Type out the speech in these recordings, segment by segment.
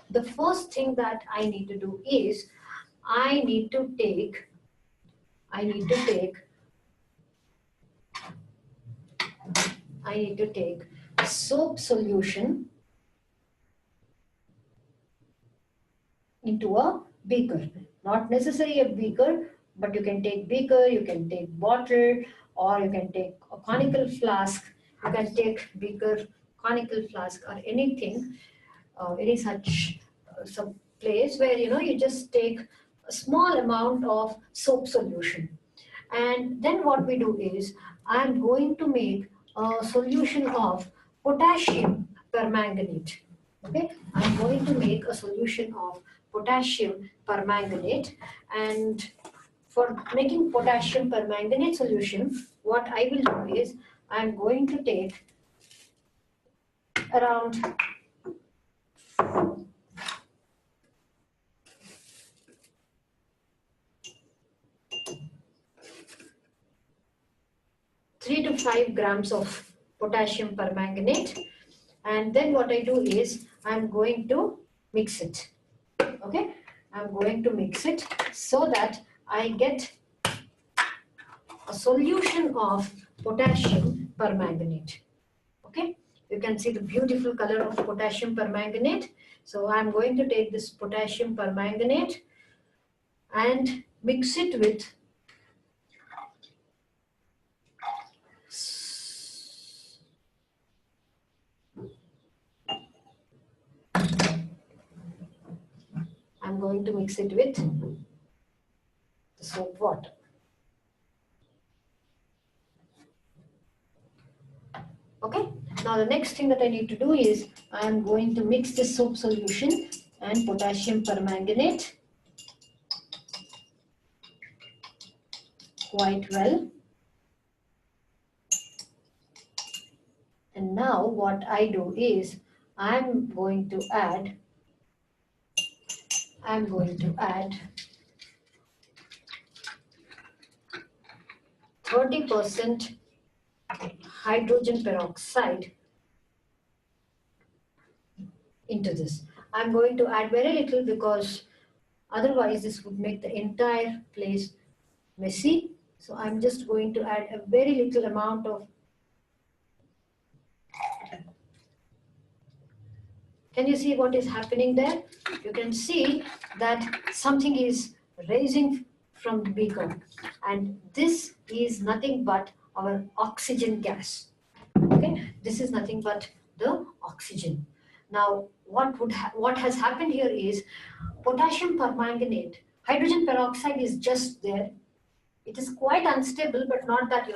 the first thing that I need to do is I need to take soap solution into a beaker. Not necessarily a beaker, but you can take beaker, you can take bottle, or you can take a conical flask. You can take beaker, conical flask, or anything, any such some place where you just take a small amount of soap solution. And then what we do is I'm going to make a solution of potassium permanganate. Okay, I'm going to make a solution of potassium permanganate, and for making potassium permanganate solution, what I will do is I'm going to take around 3 to 5 grams of potassium permanganate, and then what I do is I'm going to mix it. Okay, I'm going to mix it so that I get a solution of potassium permanganate. Okay, you can see the beautiful color of potassium permanganate. So I'm going to take this potassium permanganate and mix it with the soap water. Okay, now the next thing that I need to do is I am going to mix this soap solution and potassium permanganate quite well. And now what I do is I'm going to add 30% hydrogen peroxide into this. I'm going to add very little because otherwise this would make the entire place messy. So I'm just going to add a very little amount of. Can you see what is happening there? You can see that something is rising from the beaker, and this is nothing but our oxygen gas. Okay, this is nothing but the oxygen. Now, what has happened here is potassium permanganate, hydrogen peroxide is just there. It is quite unstable, but not that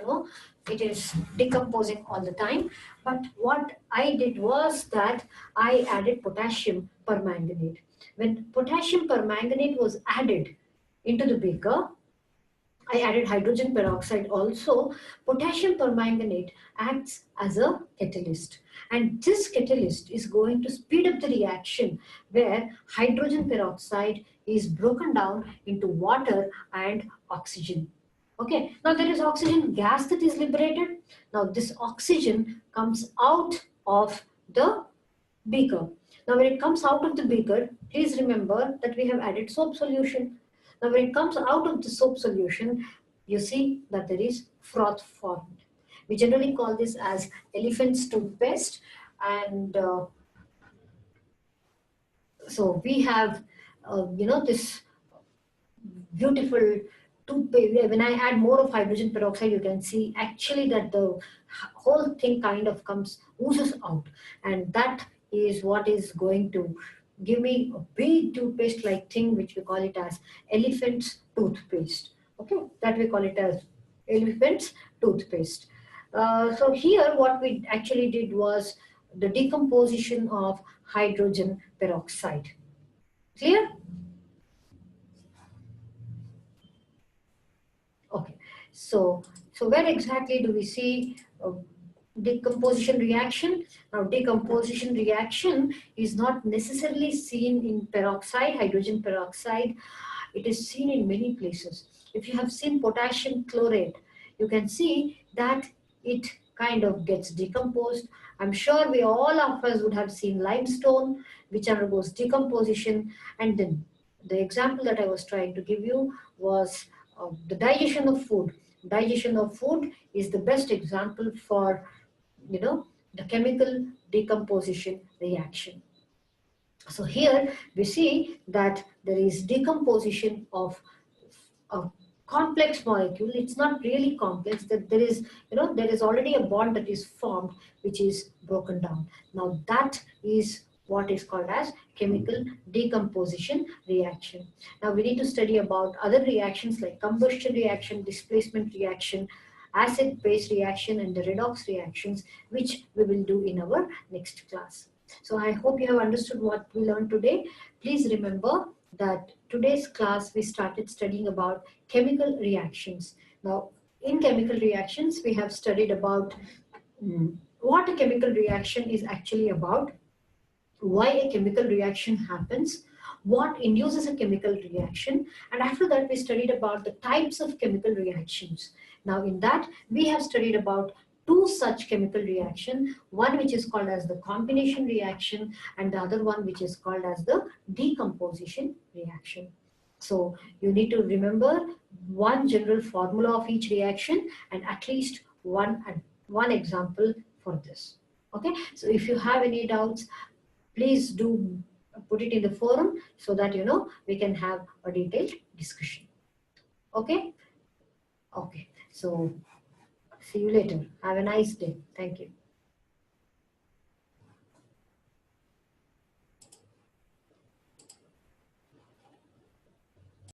it is decomposing all the time. But what I did was that I added potassium permanganate. When potassium permanganate was added into the beaker, I added hydrogen peroxide also. Potassium permanganate acts as a catalyst, and this catalyst is going to speed up the reaction where hydrogen peroxide is broken down into water and oxygen. Okay, now there is oxygen gas that is liberated. Now this oxygen comes out of the beaker. Now when it comes out of the beaker, please remember that we have added soap solution. Now when it comes out of the soap solution, you see that there is froth formed. We generally call this as elephant's toothpaste, and so we have this beautiful toothpaste. When I add more of hydrogen peroxide, you can see actually that the whole thing kind of oozes out, and that is what is going to give me a big toothpaste like thing, which we call it as elephant's toothpaste. Okay, that we call it as elephant's toothpaste. So here what we actually did was the decomposition of hydrogen peroxide. Clear? Okay, so where exactly do we see decomposition reaction? Now decomposition reaction is not necessarily seen in peroxide, hydrogen peroxide. It is seen in many places. If you have seen potassium chlorate, you can see that it kind of gets decomposed I'm sure we all of us would have seen limestone, which undergoes decomposition. And then the example that I was trying to give you was the digestion of food. Digestion of food is the best example for, you know, the chemical decomposition reaction. So here we see that there is decomposition of a complex molecule. It's not really complex, that there is, there is already a bond that is formed which is broken down. Now that is what is called as chemical decomposition reaction. Now we need to study about other reactions like combustion reaction, displacement reaction, acid base reaction, and the redox reactions, which we will do in our next class. So I hope you have understood what we learned today. Please remember that today's class we started studying about chemical reactions. Now in chemical reactions we have studied about what a chemical reaction is actually about, why a chemical reaction happens, what induces a chemical reaction, and after that we studied about the types of chemical reactions. Now in that we have studied about two such chemical reaction, one which is called as the combination reaction and the other one which is called as the decomposition reaction. So you need to remember one general formula of each reaction and at least one example for this. Okay, so if you have any doubts, please do put it in the forum so that we can have a detailed discussion. Okay, okay, so see you later. Have a nice day. Thank you.